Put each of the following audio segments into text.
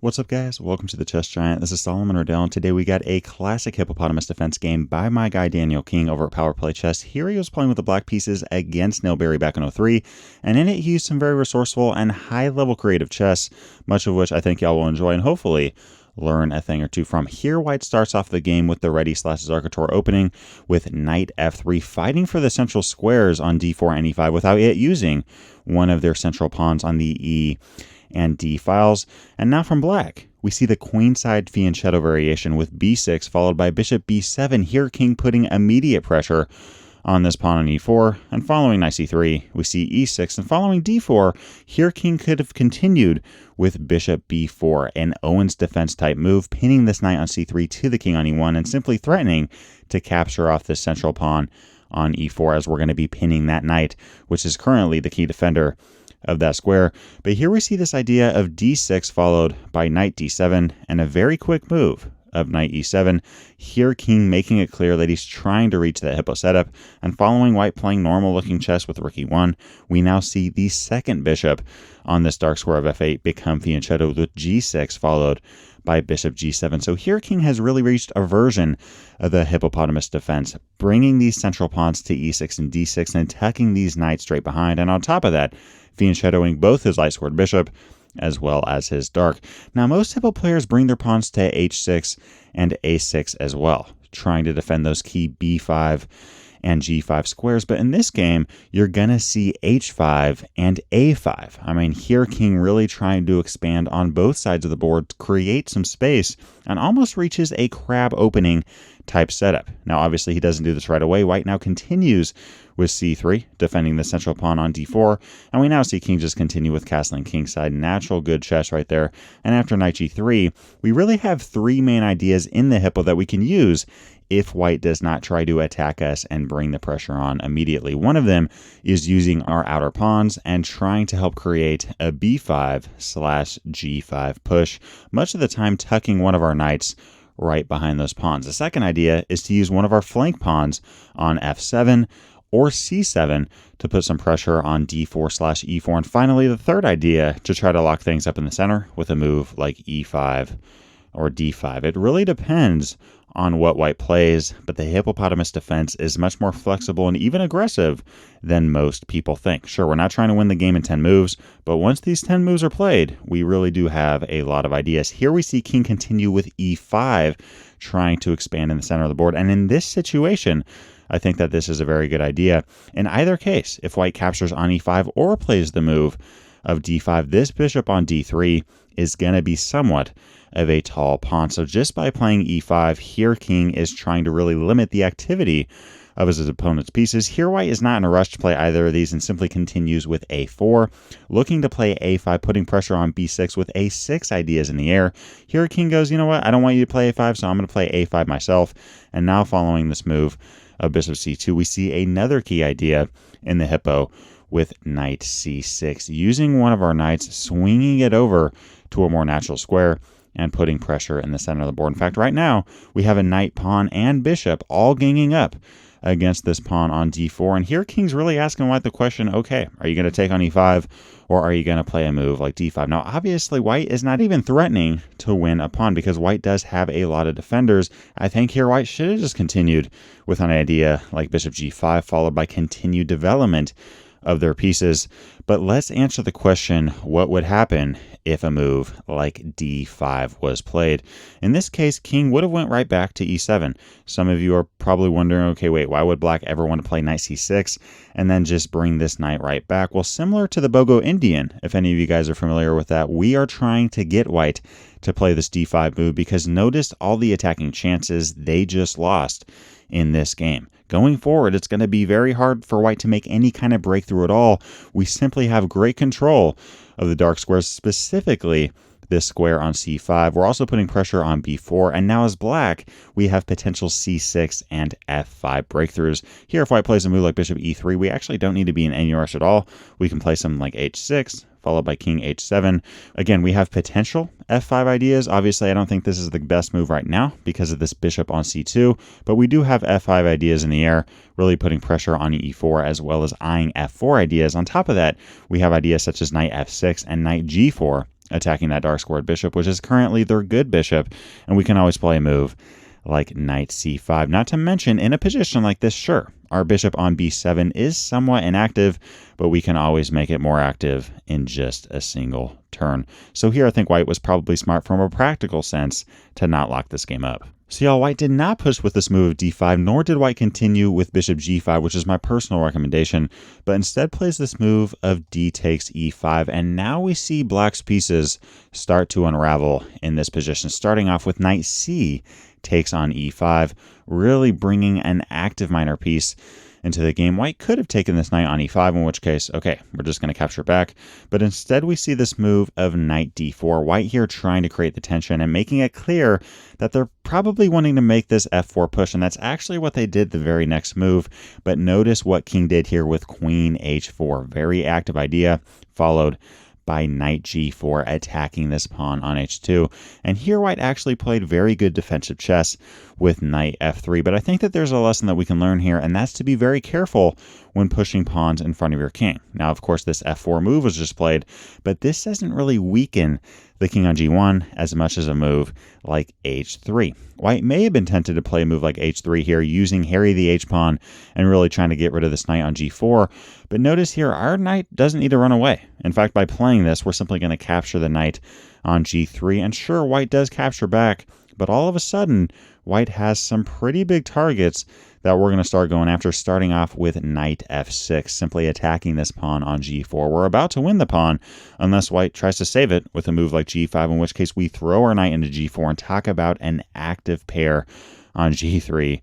What's up, guys? Welcome to the Chess Giant. This is Solomon Riddell, and today we got a classic Hippopotamus Defense game by my guy Daniel King over at Power Play Chess. Here he was playing with the black pieces against Nailberry back in 03, and in it he used some very resourceful and high-level creative chess, much of which I think y'all will enjoy and hopefully learn a thing or two from. Here, White starts off the game with the ready/Zarkator opening with knight f3, fighting for the central squares on d4 and e5 without yet using one of their central pawns on the e and d files. And now from black, we see the queenside fianchetto variation with b6 followed by bishop b7. Here, King putting immediate pressure on this pawn on e4, and following knight c3, we see e6, and following d4, here King could have continued with bishop b4, an Owens defense type move, pinning this knight on c3 to the king on e1, and simply threatening to capture off this central pawn on e4, as we're going to be pinning that knight, which is currently the key defender of that square. But here we see this idea of d6 followed by knight d7 and a very quick move of knight e7. Here King making it clear that he's trying to reach that hippo setup, and following White playing normal looking chess with rook e1, we now see the second bishop on this dark square of f8 become fianchetto with g6 followed by bishop g7. So here King has really reached a version of the Hippopotamus defense, bringing these central pawns to e6 and d6 and tucking these knights straight behind, and on top of that, fianchettoing both his light squared bishop as well as his dark. Now, most Hippo players bring their pawns to h6 and a6 as well, trying to defend those key b5 and g5 squares, but in this game, you're gonna see h5 and a5. I mean, here King really trying to expand on both sides of the board, create some space, and almost reaches a crab opening type setup. Now, obviously, he doesn't do this right away. White now continues with c3, defending the central pawn on d4, and we now see King just continue with castling kingside. Natural good chess right there. And after knight g3, we really have three main ideas in the Hippo that we can use if White does not try to attack us and bring the pressure on immediately. One of them is using our outer pawns and trying to help create a b5/g5 push, much of the time tucking one of our knights right behind those pawns. The second idea is to use one of our flank pawns on f7 or c7 to put some pressure on d4/e4. And finally, the third idea, to try to lock things up in the center with a move like e5 or d5. It really depends on what White plays, but the Hippopotamus defense is much more flexible and even aggressive than most people think. Sure, we're not trying to win the game in 10 moves, but once these 10 moves are played, we really do have a lot of ideas. Here we see King continue with e5, trying to expand in the center of the board, and in this situation, I think that this is a very good idea. In either case, if White captures on e5 or plays the move of d5, this bishop on d3 is going to be somewhat of a tall pawn. So just by playing e5, here King is trying to really limit the activity of his opponent's pieces. Here White is not in a rush to play either of these and simply continues with a4, looking to play a5, putting pressure on b6 with a6 ideas in the air. Here King goes, you know what, I don't want you to play a5, so I'm going to play a5 myself. And now following this move of bishop c2, we see another key idea in the Hippo with knight c6, using one of our knights, swinging it over to a more natural square, and putting pressure in the center of the board. In fact, right now, we have a knight, pawn, and bishop all ganging up against this pawn on d4. And here King's really asking White the question, okay, are you going to take on e5, or are you going to play a move like d5? Now, obviously, White is not even threatening to win a pawn because White does have a lot of defenders. I think here White should have just continued with an idea like bishop g5, followed by continued development of their pieces. But let's answer the question, what would happen if a move like d5 was played? In this case, King would have went right back to e7. Some of you are probably wondering, okay, wait, why would black ever want to play knight c6 and then just bring this knight right back? Well, similar to the Bogo Indian, if any of you guys are familiar with that, we are trying to get White to play this d5 move because notice all the attacking chances they just lost in this game. Going forward, it's going to be very hard for White to make any kind of breakthrough at all. We simply have great control of the dark squares, specifically this square on c5. We're also putting pressure on b4, and now as black, we have potential c6 and f5 breakthroughs. Here, if White plays a move like bishop e3, we actually don't need to be in any rush at all. We can play something like h6, followed by king h7. Again, we have potential f5 ideas. Obviously, I don't think this is the best move right now because of this bishop on c2, but we do have f5 ideas in the air, really putting pressure on e4 as well as eyeing f4 ideas. On top of that, we have ideas such as knight f6 and knight g4 attacking that dark squared bishop, which is currently their good bishop, and we can always play a move like knight c5. Not to mention, in a position like this, sure, our bishop on b7 is somewhat inactive, but we can always make it more active in just a single turn. So here I think white was probably smart from a practical sense to not lock this game up. So y'all, white did not push with this move of d5, nor did white continue with bishop g5, which is my personal recommendation, but instead plays this move of d takes e5, and now we see black's pieces start to unravel in this position, starting off with knight c takes on e5, really bringing an active minor piece into the game. White could have taken this knight on e5, in which case, okay, we're just going to capture back. But instead, we see this move of knight d4. White here trying to create the tension and making it clear that they're probably wanting to make this f4 push, and that's actually what they did the very next move. But notice what King did here with queen h4. Very active idea, followed by knight g4, attacking this pawn on h2. And here white actually played very good defensive chess with knight f3. But I think that there's a lesson that we can learn here, and that's to be very careful when pushing pawns in front of your king. Now, of course, this f4 move was just played, but this doesn't really weaken the king on g1 as much as a move like h3. White may have been tempted to play a move like h3 here, using Harry the h-pawn and really trying to get rid of this knight on g4. But notice here, our knight doesn't need to run away. In fact, by playing this, we're simply going to capture the knight on g3. And sure, white does capture back, but all of a sudden, white has some pretty big targets that we're going to start going after, starting off with knight f6, simply attacking this pawn on g4. We're about to win the pawn unless white tries to save it with a move like g5, in which case we throw our knight into g4 and talk about an active pair on g3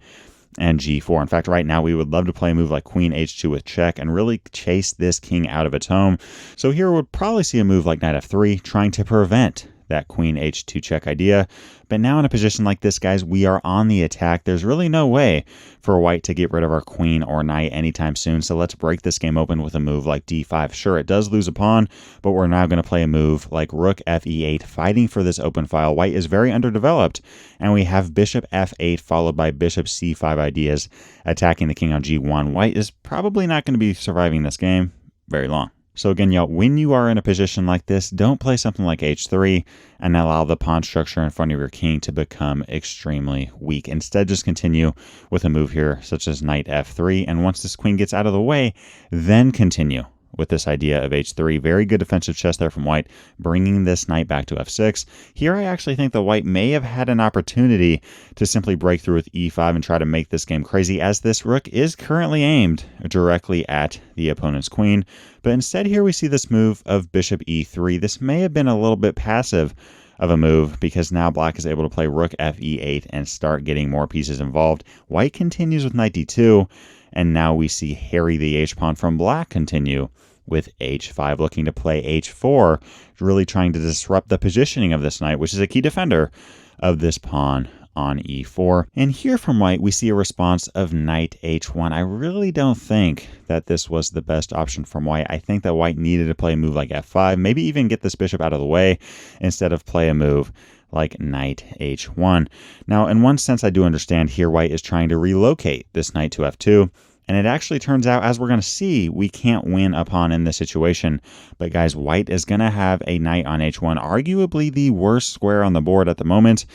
and g4. In fact, right now we would love to play a move like queen h2 with check and really chase this king out of its home. So here we'll probably see a move like knight f3, trying to prevent that queen h2 check idea. But now in a position like this, guys, we are on the attack. There's really no way for white to get rid of our queen or knight anytime soon. So let's break this game open with a move like d5. Sure, it does lose a pawn, but we're now going to play a move like rook fe8, fighting for this open file. White is very underdeveloped, and we have bishop f8 followed by bishop c5 ideas attacking the king on g1. White is probably not going to be surviving this game very long. So again, y'all, when you are in a position like this, don't play something like h3 and allow the pawn structure in front of your king to become extremely weak. Instead, just continue with a move here, such as knight f3. And once this queen gets out of the way, then continue with this idea of h3. Very good defensive chess there from white, bringing this knight back to f6. Here I actually think the white may have had an opportunity to simply break through with e5 and try to make this game crazy, as this rook is currently aimed directly at the opponent's queen. But instead here we see this move of bishop e3. This may have been a little bit passive of a move, because now black is able to play rook fe8 and start getting more pieces involved. White continues with knight d2, and now we see Harry the h-pawn from black continue with h5, looking to play h4, really trying to disrupt the positioning of this knight, which is a key defender of this pawn on e4. And here from white, we see a response of knight h1. I really don't think that this was the best option from white. I think that white needed to play a move like f5, maybe even get this bishop out of the way, instead of play a move like knight h1. Now, in one sense, I do understand here white is trying to relocate this knight to f2. And it actually turns out, as we're going to see, we can't win a pawn in this situation. But guys, white is going to have a knight on h1, arguably the worst square on the board at the moment.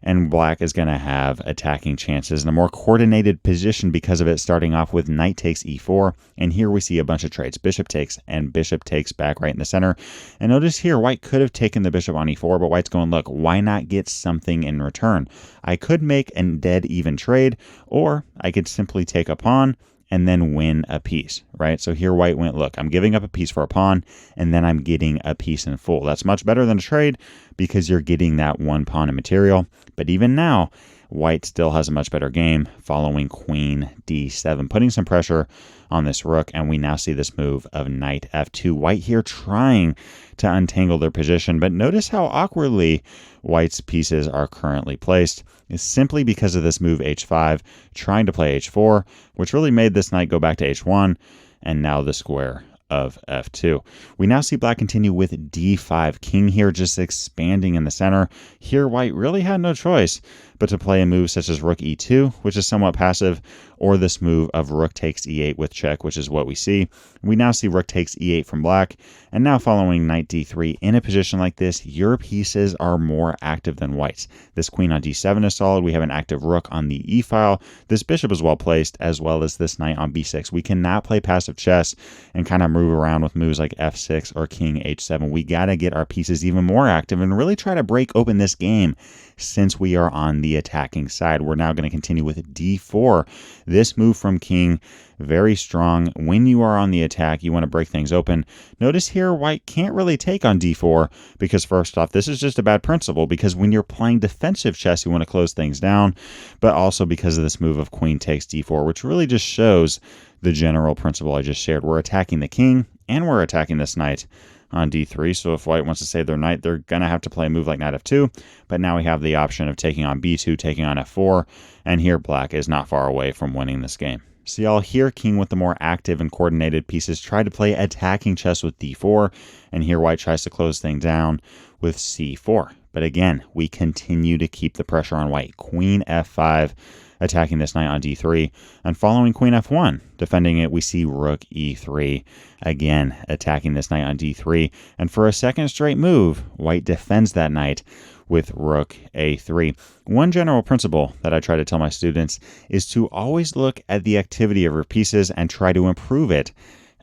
And black is going to have attacking chances in a more coordinated position because of it, starting off with knight takes e4. And here we see a bunch of trades. Bishop takes and bishop takes back right in the center. And notice here, white could have taken the bishop on e4, but white's going, look, why not get something in return? I could make a dead even trade, or I could simply take a pawn and then win a piece, right? So here white went, look, I'm giving up a piece for a pawn, and then I'm getting a piece in full. That's much better than a trade, because you're getting that one pawn in material. But even now, white still has a much better game, following queen d7, putting some pressure on this rook. And we now see this move of knight f2. White here trying to untangle their position, but notice how awkwardly white's pieces are currently placed. It's simply because of this move h5, trying to play h4, which really made this knight go back to h1, and now the square of f2. We now see black continue with d5. King here just expanding in the center. Here white really had no choice but to play a move such as rook e2, which is somewhat passive, or this move of rook takes e8 with check, which is what we see. We now see rook takes e8 from black, and now following knight d3. In a position like this, your pieces are more active than white's. This queen on d7 is solid. We have an active rook on the e file. This bishop is well placed, as well as this knight on b6. We cannot play passive chess and kind of move around with moves like f6 or king h7. We got to get our pieces even more active and really try to break open this game. Since we are on the attacking side, we're now going to continue with d4. This move from king, very strong. When you are on the attack, you want to break things open. Notice here, white can't really take on d4 because first off, this is just a bad principle because when you're playing defensive chess, you want to close things down, but also because of this move of queen takes d4, which really just shows the general principle I just shared. We're attacking the king and we're attacking this knight on d3, so if white wants to save their knight, they're going to have to play a move like knight f2, but now we have the option of taking on b2, taking on f4, and here black is not far away from winning this game. So y'all, here king with the more active and coordinated pieces try to play attacking chess with d4, and here white tries to close things down with c4. But again, we continue to keep the pressure on white. Queen f5, attacking this knight on d3, and following queen f1, defending it, we see rook e3, again attacking this knight on d3, and for a second straight move, white defends that knight with rook a3. One general principle that I try to tell my students is to always look at the activity of your pieces and try to improve it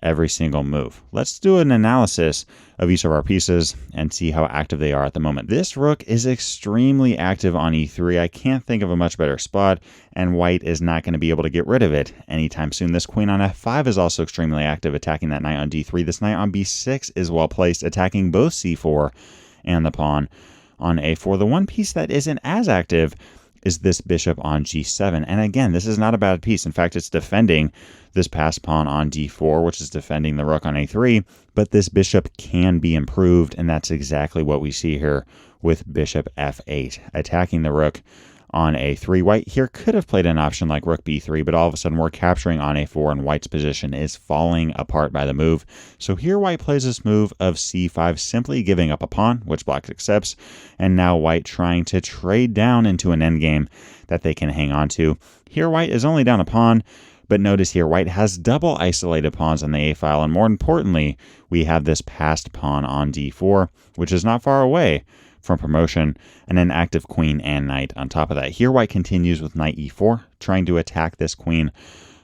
every single move. Let's do an analysis of each of our pieces and see how active they are at the moment. This rook is extremely active on e3. I can't think of a much better spot, and white is not going to be able to get rid of it anytime soon. This queen on f5 is also extremely active, attacking that knight on d3. This knight on b6 is well placed, attacking both c4 and the pawn on a4. The one piece that isn't as active is this bishop on g7. And again, this is not a bad piece. In fact, it's defending this passed pawn on d4, which is defending the rook on a3. But this bishop can be improved, and that's exactly what we see here with bishop f8, attacking the rook on a3. White here could have played an option like rook b3, but all of a sudden we're capturing on a4, and white's position is falling apart by the move. So here white plays this move of c5, simply giving up a pawn, which black accepts, and now white trying to trade down into an endgame that they can hang on to. Here white is only down a pawn, but notice here white has double isolated pawns on the a file, and more importantly, we have this passed pawn on d4, which is not far away from promotion, and an active queen and knight on top of that. Here white continues with knight e4, trying to attack this queen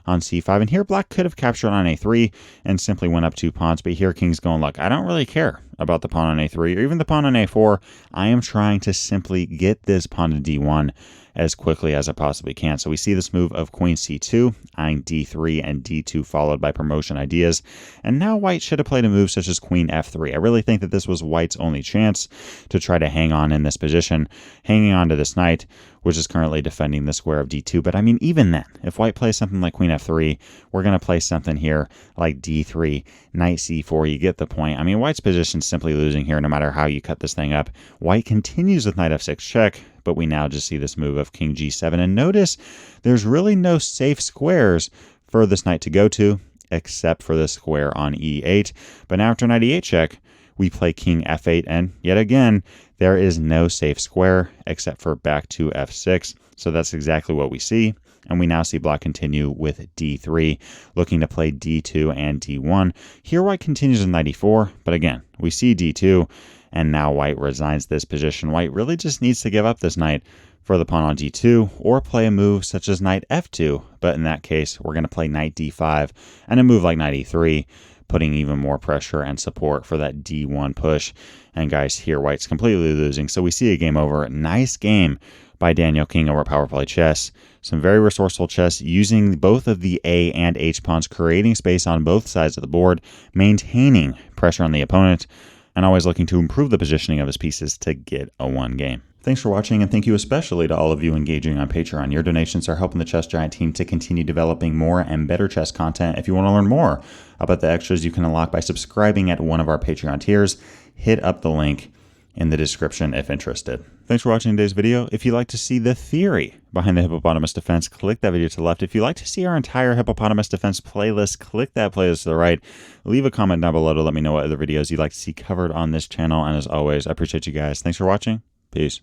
on c5, and here black could have captured on a3 and simply went up 2 pawns, but here king's going, look, I don't really care about the pawn on a3 or even the pawn on a4. I am trying to simply get this pawn to d1 as quickly as I possibly can. So we see this move of queen c2, eyeing d3 and d2, followed by promotion ideas. And now white should have played a move such as queen f3. I really think that this was white's only chance to try to hang on in this position, hanging on to this knight, which is currently defending the square of d2. But I mean, even then, if white plays something like queen f3, we're going to play something here like d3, knight c4. You get the point. I mean, white's position is simply losing here no matter how you cut this thing up. White continues with knight f6 check, but we now just see this move of king g7. And notice there's really no safe squares for this knight to go to, except for the square on e8. But now after knight e8 check, we play king f8, and yet again, there is no safe square except for back to f6. So that's exactly what we see. And we now see black continue with d3, looking to play d2 and d1. Here white continues with knight e4, but again, we see d2, and now white resigns this position. White really just needs to give up this knight for the pawn on d2, or play a move such as knight f2. But in that case, we're going to play knight d5, and a move like knight e3, putting even more pressure and support for that d1 push. And guys, here white's completely losing. So we see a game over. Nice game by Daniel King over Power Play Chess. Some very resourceful chess using both of the A and H pawns, creating space on both sides of the board, maintaining pressure on the opponent, and always looking to improve the positioning of his pieces to get a 1 game. Thanks for watching, and thank you especially to all of you engaging on Patreon. Your donations are helping the Chess Giant team to continue developing more and better chess content. If you want to learn more about the extras you can unlock by subscribing at one of our Patreon tiers, hit up the link in the description if interested. Thanks for watching today's video. If you'd like to see the theory behind the Hippopotamus Defense, click that video to the left. If you'd like to see our entire Hippopotamus Defense playlist, click that playlist to the right. Leave a comment down below to let me know what other videos you'd like to see covered on this channel. And as always, I appreciate you guys. Thanks for watching. Peace.